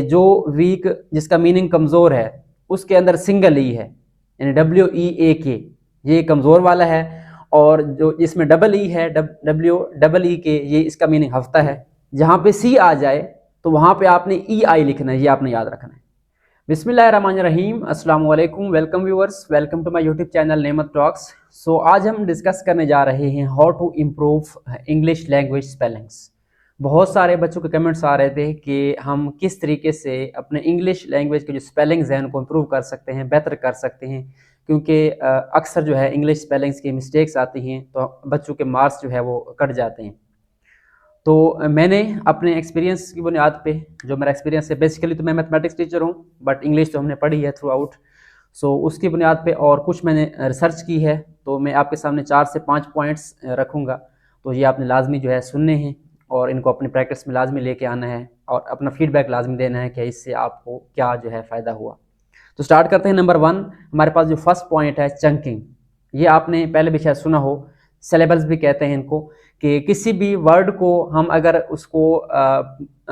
जो वीक जिसका मीनिंग कमज़ोर है उसके अंदर सिंगल ई है, यानी WEAK, ये कमज़ोर वाला है। और जो इसमें डबल ई है, WEEK, ये इसका मीनिंग हफ्ता है। जहाँ पे सी आ जाए तो वहाँ पे आपने EI लिखना है, ये आपने याद रखना है। बिस्मिल्लाहिर्रहमानिर्रहीम, अस्सलाम वालेकुम, welcome viewers, welcome to my YouTube channel Nemat talks. So आज हम डिस्कस करने जा रहे हैं how to improve English language spellings. बहुत सारे बच्चों के कमेंट्स आ रहे थे कि हम किस तरीके से अपने इंग्लिश लैंग्वेज के जो स्पेलिंग्स हैं उनको इम्प्रूव कर सकते हैं, बेहतर कर सकते हैं, क्योंकि अक्सर जो है इंग्लिश स्पेलिंग्स की मिस्टेक्स आती हैं तो बच्चों के मार्क्स जो है वो कट जाते हैं। तो मैंने अपने एक्सपीरियंस की बुनियाद पे, जो मेरा एक्सपीरियंस है, बेसिकली तो मैं मैथमेटिक्स टीचर हूँ बट इंग्लिश तो हमने पढ़ी है थ्रू आउट। सो उसकी बुनियाद पे और कुछ मैंने रिसर्च की है, तो मैं आपके सामने 4 से 5 पॉइंट्स रखूँगा। तो ये आपने लाजमी जो है सुनने हैं और इनको अपनी प्रैक्टिस में लाजमी लेके आना है और अपना फीडबैक लाजमी देना है कि इससे आपको क्या जो है फ़ायदा हुआ। तो स्टार्ट करते हैं। नंबर 1, हमारे पास जो फर्स्ट पॉइंट है चंकिंग। ये आपने पहले भी शायद सुना हो, सिलेबल्स भी कहते हैं इनको, कि किसी भी वर्ड को हम अगर उसको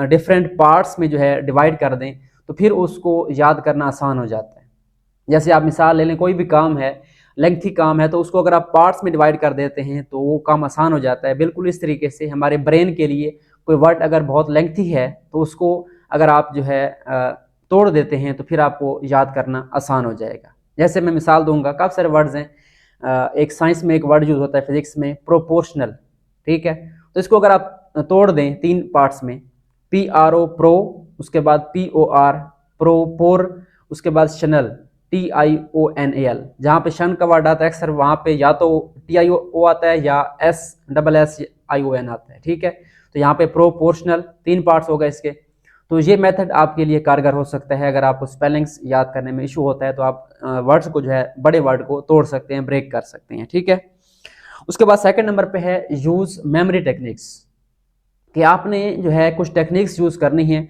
डिफरेंट पार्ट्स में जो है डिवाइड कर दें तो फिर उसको याद करना आसान हो जाता है। जैसे आप मिसाल ले लें, कोई भी काम है, लेंथी काम है, तो उसको अगर आप पार्ट्स में डिवाइड कर देते हैं तो वो काम आसान हो जाता है। बिल्कुल इस तरीके से हमारे ब्रेन के लिए कोई वर्ड अगर बहुत लेंथी है तो उसको अगर आप जो है तोड़ देते हैं तो फिर आपको याद करना आसान हो जाएगा। जैसे मैं मिसाल दूंगा, काफ़ी सारे वर्ड्स हैं। एक साइंस में एक वर्ड यूज होता है, फिजिक्स में, प्रोपोर्शनल, ठीक है। तो इसको अगर आप तोड़ दें 3 पार्ट्स में, PRO प्रो, उसके बाद POR प्रोपोर, उसके बाद शनल TIONAL। जहाँ पे शन का वर्ड आता है अक्सर वहाँ पे या तो TIO आता है या SSSION आता है, ठीक है। तो यहाँ पे प्रोपोर्शनल 3 पार्ट्स हो गए इसके। तो ये मेथड आपके लिए कारगर हो सकता है अगर आपको स्पेलिंग्स याद करने में इशू होता है, तो आप वर्ड्स को जो है, बड़े वर्ड को तोड़ सकते हैं, ब्रेक कर सकते हैं, ठीक है। उसके बाद सेकंड नंबर पे है यूज मेमोरी टेक्निक्स, कि आपने जो है कुछ टेक्निक्स यूज करनी है।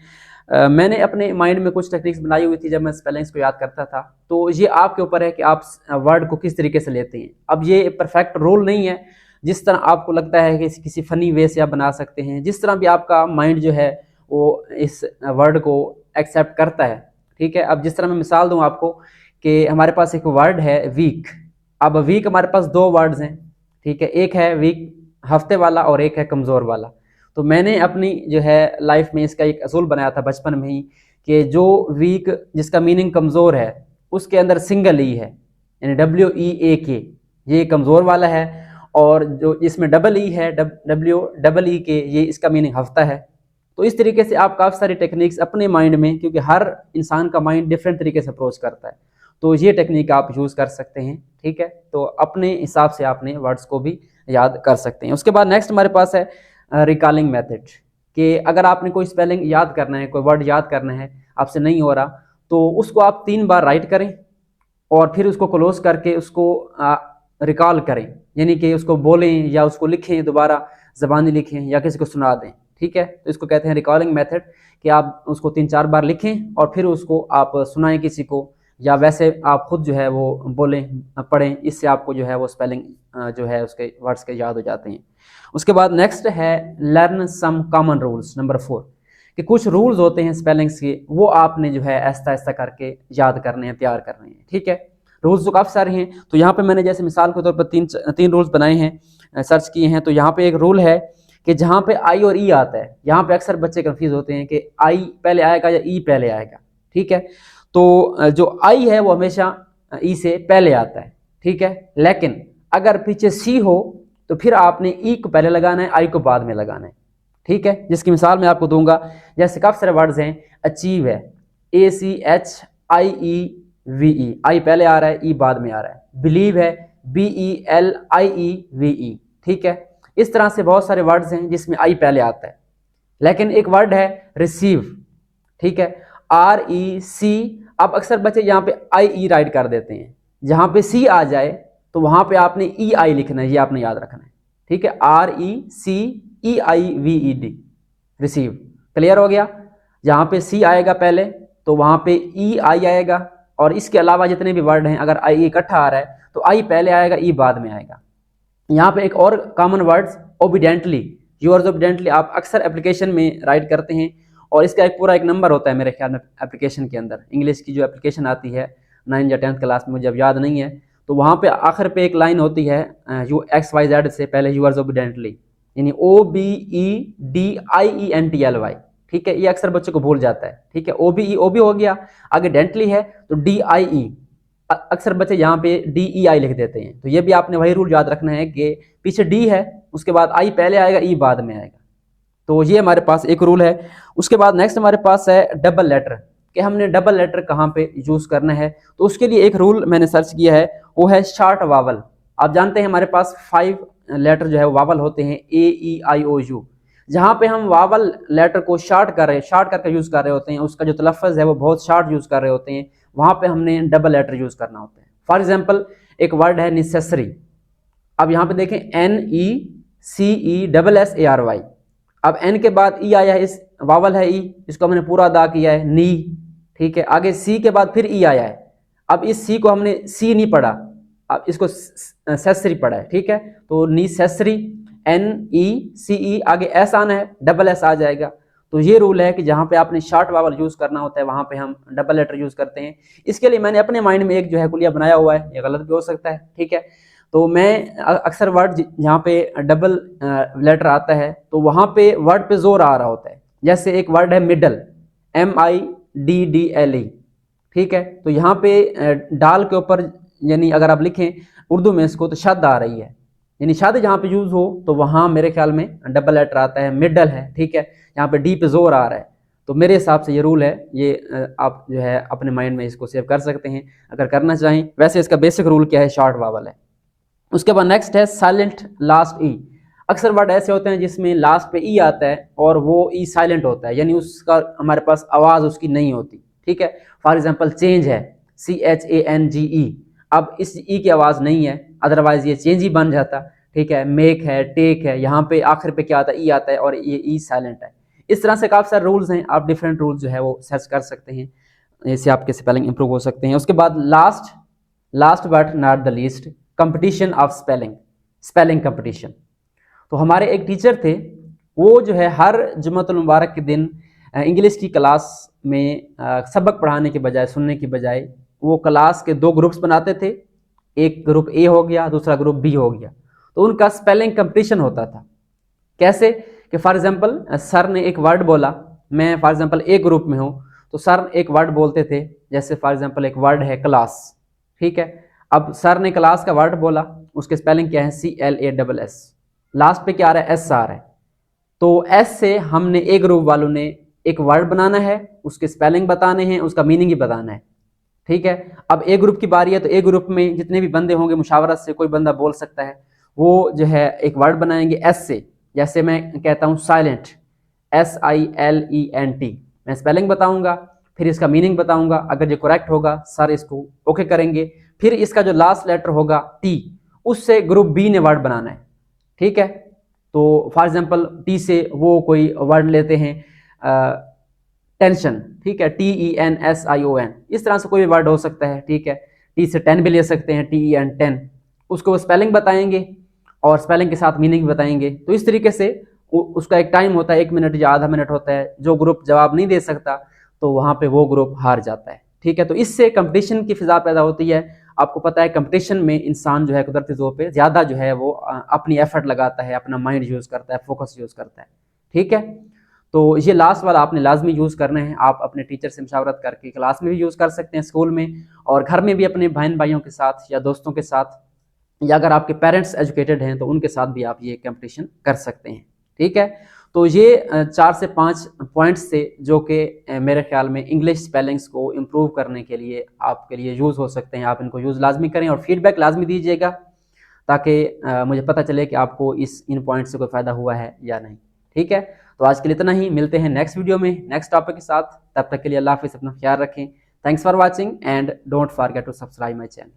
मैंने अपने माइंड में कुछ टेक्निक्स बनाई हुई थी जब मैं स्पेलिंग्स को याद करता था। तो ये आपके ऊपर है कि आप वर्ड को किस तरीके से लेते हैं। अब ये परफेक्ट रूल नहीं है, जिस तरह आपको लगता है कि किसी फनी वे से आप बना सकते हैं, जिस तरह भी आपका माइंड जो है वो इस वर्ड को एक्सेप्ट करता है, ठीक है। अब जिस तरह मैं मिसाल दूं आपको कि हमारे पास एक वर्ड है वीक। अब वीक हमारे पास 2 वर्ड्स हैं, ठीक है। एक है वीक हफ्ते वाला और एक है कमज़ोर वाला। तो मैंने अपनी जो है लाइफ में इसका एक असूल बनाया था बचपन में ही, कि जो वीक जिसका मीनिंग कमज़ोर है उसके अंदर सिंगल ई है, यानी WEAK, ये कमज़ोर वाला है। और जो इसमें डबल ई है, WEEK, ये इसका मीनिंग हफ्ता है। तो इस तरीके से आप काफ़ी सारी टेक्निक्स अपने माइंड में, क्योंकि हर इंसान का माइंड डिफरेंट तरीके से अप्रोच करता है, तो ये टेक्निक आप यूज़ कर सकते हैं, ठीक है। तो अपने हिसाब से आपने वर्ड्स को भी याद कर सकते हैं। उसके बाद नेक्स्ट हमारे पास है रिकॉलिंग मेथड, कि अगर आपने कोई स्पेलिंग याद करना है, कोई वर्ड याद करना है, आपसे नहीं हो रहा, तो उसको आप 3 बार राइट करें और फिर उसको क्लोज करके उसको रिकॉल करें, यानी कि उसको बोलें या उसको लिखें, दोबारा ज़बानी लिखें या किसी को सुना दें, ठीक है। तो इसको कहते हैं रिकॉलिंग मेथड, कि आप उसको 3-4 बार लिखें और फिर उसको आप सुनाएं किसी को, या वैसे आप खुद जो है वो बोलें, पढ़ें। इससे आपको जो है वो स्पेलिंग जो है उसके वर्ड्स के याद हो जाते हैं। उसके बाद नेक्स्ट है learn some common rules, number 4, कि कुछ रूल्स होते हैं स्पेलिंग्स के, वो आपने जो है ऐसा ऐसा करके याद करने हैं, तैयार करने हैं, ठीक है। रूल्स तो काफ़ी सारे हैं, तो यहाँ पे मैंने जैसे मिसाल के तौर पर 3 रूल्स बनाए हैं, सर्च किए हैं। तो यहाँ पे एक रूल है कि जहाँ पे आई और ई आता है, यहाँ पे अक्सर बच्चे कंफ्यूज होते हैं कि आई पहले आएगा या ई पहले आएगा, ठीक है। तो जो आई है वो हमेशा ई से पहले आता है, ठीक है। लेकिन अगर पीछे सी हो तो फिर आपने ई को पहले लगाना है, आई को बाद में लगाना है, ठीक है। जिसकी मिसाल मैं आपको दूंगा, जैसे काफ़ी सारे वर्ड्स हैं। अचीव है ACHIEVE, आई पहले आ रहा है, ई बाद में आ रहा है। बिलीव है BELIEVE, ठीक है। इस तरह से बहुत सारे वर्ड्स हैं जिसमें आई पहले आता है। लेकिन एक वर्ड है रिसीव, ठीक है, REC। अब अक्सर बच्चे यहाँ पे IE राइट कर देते हैं, जहाँ पे सी आ जाए तो वहाँ पे आपने EI लिखना है, ये आपने याद रखना है, ठीक है। RECEIVED, receive. क्लियर हो गया? जहाँ पे सी आएगा पहले तो वहाँ पे EI आएगा, और इसके अलावा जितने भी वर्ड हैं अगर आई इकट्ठा आ रहा है तो आई पहले आएगा, ई बाद में आएगा। यहाँ पे एक और common words obediently, yours obediently, आप अक्सर एप्लीकेशन में राइट करते हैं और इसका एक पूरा एक नंबर होता है मेरे ख्याल में एप्लीकेशन के अंदर। इंग्लिश की जो एप्लीकेशन आती है 9 या 10th क्लास में, मुझे अब याद नहीं है, तो वहाँ पे आखिर पे एक लाइन होती है यू XYZ से पहले यूअर्स ओबीडेंटली, यानी OBEDIENTLY। ठीक है, ये अक्सर बच्चों को भूल जाता है। ठीक है, OBE हो गया, आगे डेंटली है तो DIE, अक्सर बच्चे यहाँ पे DEI लिख देते हैं। तो ये भी आपने वही रूल याद रखना है कि पीछे D है, उसके बाद I पहले आएगा, E बाद में आएगा। तो ये हमारे पास एक रूल है। उसके बाद नेक्स्ट हमारे पास है डबल लेटर, कि हमने डबल लेटर कहाँ पे यूज करना है। तो उसके लिए एक रूल मैंने सर्च किया है, वो है शॉर्ट वावल। आप जानते हैं हमारे पास 5 लेटर जो है वावल होते हैं, AEIOU। जहाँ पे हम वावल लेटर को शॉर्ट करके यूज कर रहे होते हैं, उसका जो तलफ़्फ़ुज़ है वो बहुत शॉर्ट यूज कर रहे होते हैं, वहाँ पे हमने डबल लेटर यूज करना होता है। फॉर एग्जाम्पल एक वर्ड है नेसेसरी, अब यहाँ पे देखें NECESSARY, अब N के बाद E आया है, इस वावल है E, इसको हमने पूरा अदा किया है, नी। ठीक है, आगे C के बाद फिर E आया है, अब इस C को हमने C नहीं पढ़ा, अब इसको सेसरी पढ़ा है। ठीक है, तो नेसेसरी NECE, आगे S आना है, डबल S आ जाएगा। तो ये रूल है कि जहाँ पे आपने शॉर्ट वावल यूज करना होता है वहाँ पे हम डबल लेटर यूज करते हैं। इसके लिए मैंने अपने माइंड में एक जो है कुलिया बनाया हुआ है, ये गलत भी हो सकता है। ठीक है, तो मैं अक्सर वर्ड जहाँ पे डबल लेटर आता है तो वहाँ पे वर्ड पे जोर आ रहा होता है। जैसे एक वर्ड है मिडल, MIDDLE। ठीक है, तो यहाँ पे डाल के ऊपर, यानी अगर आप लिखें उर्दू में इसको, तो शद आ रही है, यानी शद जहाँ पे यूज हो तो वहाँ मेरे ख्याल में डबल लेटर आता है, मिडल है। ठीक है, यहाँ पे डी पे जोर आ रहा है, तो मेरे हिसाब से ये रूल है, ये आप जो है अपने माइंड में इसको सेव कर सकते हैं अगर करना चाहें। वैसे इसका बेसिक रूल क्या है, शॉर्ट वावल है। उसके बाद नेक्स्ट है साइलेंट लास्ट ई। अक्सर वर्ड ऐसे होते हैं जिसमें लास्ट पे ई आता है और वो ई साइलेंट होता है, यानी उसका हमारे पास आवाज़ उसकी नहीं होती। ठीक है, फॉर एग्जांपल चेंज है, CHANGE, अब इस ई की आवाज़ नहीं है, अदरवाइज ये चेंज ही बन जाता। ठीक है, मेक है, टेक है, यहाँ पे आखिर पे क्या आता है, ई आता है और ये ई साइलेंट है। इस तरह से काफ़ी सारे रूल्स हैं, आप डिफरेंट रूल्स जो है वो सर्च कर सकते हैं, इससे आपके स्पेलिंग इंप्रूव हो सकते हैं। उसके बाद last but not the least, competition of spelling competition. तो हमारे एक टीचर थे, वो जो है हर जुम्मतुल मुबारक के दिन इंग्लिश की क्लास में सबक पढ़ाने के बजाय, सुनने की बजाय, वो क्लास के 2 ग्रुप्स बनाते थे, एक ग्रुप ए हो गया, दूसरा ग्रुप बी हो गया। तो उनका स्पेलिंग कंपटीशन होता था। कैसे कि फॉर एग्जांपल सर ने एक वर्ड बोला, मैं फॉर एग्जांपल ए ग्रुप में हूँ, तो सर एक वर्ड बोलते थे, जैसे फॉर एग्जांपल एक वर्ड है क्लास। ठीक है, अब सर ने क्लास का वर्ड बोला, उसके स्पेलिंग क्या है, CLASS, लास्ट पे क्या आ रहा है, S आ रहा है। तो S से हमने ए ग्रुप वालों ने एक वर्ड बनाना है, उसके स्पेलिंग बताने हैं, उसका मीनिंग ही बताना है। ठीक है, अब ए ग्रुप की बारी है, तो ए ग्रुप में जितने भी बंदे होंगे मुशावरत से कोई बंदा बोल सकता है, वो जो है एक वर्ड बनाएंगे S से। जैसे मैं कहता हूँ साइलेंट, SILENT, मैं स्पेलिंग बताऊंगा, फिर इसका मीनिंग बताऊंगा, अगर ये करेक्ट होगा सर इसको ओके करेंगे। फिर इसका जो लास्ट लेटर होगा T, उससे ग्रुप बी ने वर्ड बनाना है। ठीक है, तो फॉर एग्जांपल T से वो कोई वर्ड लेते हैं टेंशन। ठीक है, TENSION, इस तरह से कोई भी वर्ड हो सकता है। ठीक है, T से 10 भी ले सकते हैं, TEN 10, उसको वो स्पेलिंग बताएंगे और स्पेलिंग के साथ मीनिंग भी बताएंगे। तो इस तरीके से उसका एक टाइम होता है, 1 मिनट या आधा मिनट होता है, जो ग्रुप जवाब नहीं दे सकता तो वहाँ पे वो ग्रुप हार जाता है। ठीक है, तो इससे कंपटीशन की फिजा पैदा होती है। आपको पता है कंपटीशन में इंसान जो है कुदरती तौर पे ज़्यादा जो है वो अपनी एफर्ट लगाता है, अपना माइंड यूज़ करता है, फोकस यूज़ करता है। ठीक है, तो ये लास्ट वाला आपने लाजमी यूज़ करना है। आप अपने टीचर से मशावरत करके क्लास में भी यूज़ कर सकते हैं, स्कूल में, और घर में भी अपने बहन भाइयों के साथ या दोस्तों के साथ, या अगर आपके पेरेंट्स एजुकेटेड हैं तो उनके साथ भी आप ये कंपटीशन कर सकते हैं। ठीक है, तो ये 4 से 5 पॉइंट्स थे जो कि मेरे ख्याल में इंग्लिश स्पेलिंग्स को इम्प्रूव करने के लिए आपके लिए यूज़ हो सकते हैं। आप इनको यूज़ लाजमी करें और फीडबैक लाजमी दीजिएगा, ताकि मुझे पता चले कि आपको इन पॉइंट से कोई फ़ायदा हुआ है या नहीं। ठीक है, तो आज के लिए इतना ही, मिलते हैं नेक्स्ट वीडियो में नेक्स्ट टॉपिक के साथ। तब तक के लिए अल्लाह हाफिज़, अपना ख्याल रखें। Thanks for watching and don't forget to subscribe my channel.